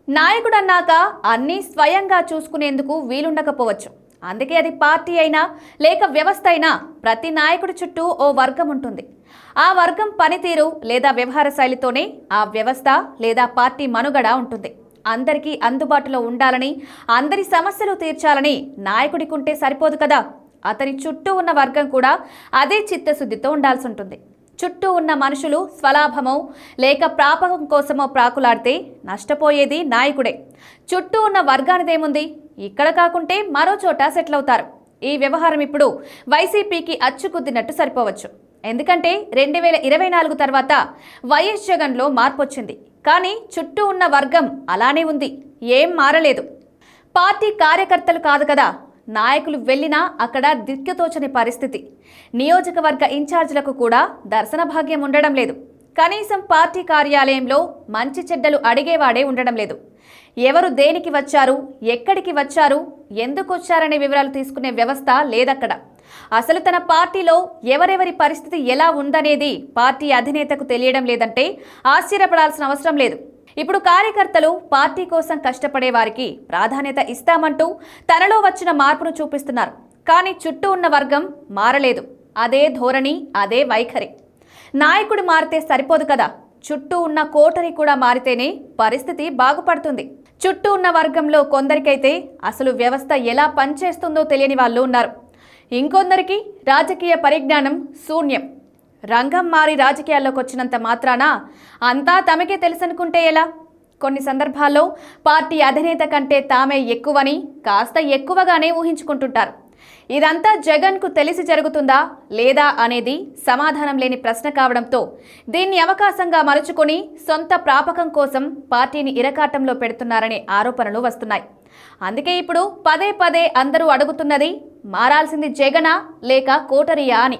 నాయకుడు అన్నాక అన్నీ స్వయంగా చూసుకునేందుకు వీలుండకపోవచ్చు. అందుకే అది పార్టీ అయినా లేక వ్యవస్థ అయినా ప్రతి నాయకుడి చుట్టూ ఓ వర్గం ఉంటుంది. ఆ వర్గం పనితీరు లేదా వ్యవహార శైలితోనే ఆ వ్యవస్థ లేదా పార్టీ మనుగడ ఉంటుంది. అందరికీ అందుబాటులో ఉండాలని, అందరి సమస్యలు తీర్చాలని నాయకుడికి ఉంటే సరిపోదు కదా. అతని చుట్టూ ఉన్న వర్గం కూడా అదే చిత్తశుద్ధితో ఉండాల్సి ఉంటుంది. చుట్టూ ఉన్న మనుషులు స్వలాభమో లేక ప్రాపకం కోసమో ప్రాకులాడితే నష్టపోయేది నాయకుడే. చుట్టూ ఉన్న వర్గానిదేముంది, ఇక్కడ కాకుంటే మరో చోట సెటిల్ అవుతారు. ఈ వ్యవహారం ఇప్పుడు వైసీపీకి అచ్చుకుద్దినట్టు సరిపోవచ్చు. ఎందుకంటే 2024 తర్వాత వైఎస్ జగన్లో మార్పు వచ్చింది. కానీ చుట్టూ ఉన్న వర్గం అలానే ఉంది, ఏం మారలేదు. పార్టీ కార్యకర్తలు కాదు కదా, నాయకులు వెళ్ళినా అక్కడ దిక్కుతోచని పరిస్థితి. నియోజకవర్గ ఇన్ఛార్జీలకు కూడా దర్శన భాగ్యం ఉండడం లేదు. కనీసం పార్టీ కార్యాలయంలో మంచి చెడ్డలు అడిగేవాడే ఉండడం లేదు. ఎవరు దేనికి వచ్చారు, ఎక్కడికి వచ్చారు, ఎందుకు వచ్చారనే వివరాలు తీసుకునే వ్యవస్థ లేదక్కడ. అసలు తన పార్టీలో ఎవరెవరి పరిస్థితి ఎలా ఉందనేది పార్టీ అధినేతకు తెలియడం లేదంటే ఆశ్చర్యపడాల్సిన అవసరం లేదు. ఇప్పుడు కార్యకర్తలు పార్టీ కోసం కష్టపడే వారికి ప్రాధాన్యత ఇస్తామంటూ తనలో వచ్చిన మార్పును చూపిస్తున్నారు. కానీ చుట్టూ ఉన్న వర్గం మారలేదు. అదే ధోరణి, అదే వైఖరి. నాయకుడు మారితే సరిపోదు కదా, చుట్టూ ఉన్న కోటరి కూడా మారితేనే పరిస్థితి బాగుపడుతుంది. చుట్టూ ఉన్న వర్గంలో కొందరికైతే అసలు వ్యవస్థ ఎలా పనిచేస్తుందో తెలియని వాళ్ళు ఉన్నారు. ఇంకొందరికి రాజకీయ పరిజ్ఞానం శూన్యం. రంగం మారి రాజకీయాల్లోకి వచ్చినంత మాత్రాన అంతా తమకే తెలుసనుకుంటే ఎలా? కొన్ని సందర్భాల్లో పార్టీ అధినేత కంటే తామే ఎక్కువని కాస్త ఎక్కువగానే ఊహించుకుంటుంటారు. ఇదంతా జగన్కు తెలిసి జరుగుతుందా లేదా అనేది సమాధానం లేని ప్రశ్న కావడంతో దీన్ని అవకాశంగా మలుచుకొని సొంత ప్రాపకం కోసం పార్టీని ఇరకాటంలో పెడుతున్నారనే ఆరోపణలు వస్తున్నాయి. అందుకే ఇప్పుడు పదే పదే అందరూ అడుగుతున్నది, మారాల్సింది జగనా లేక కోటరియా అని.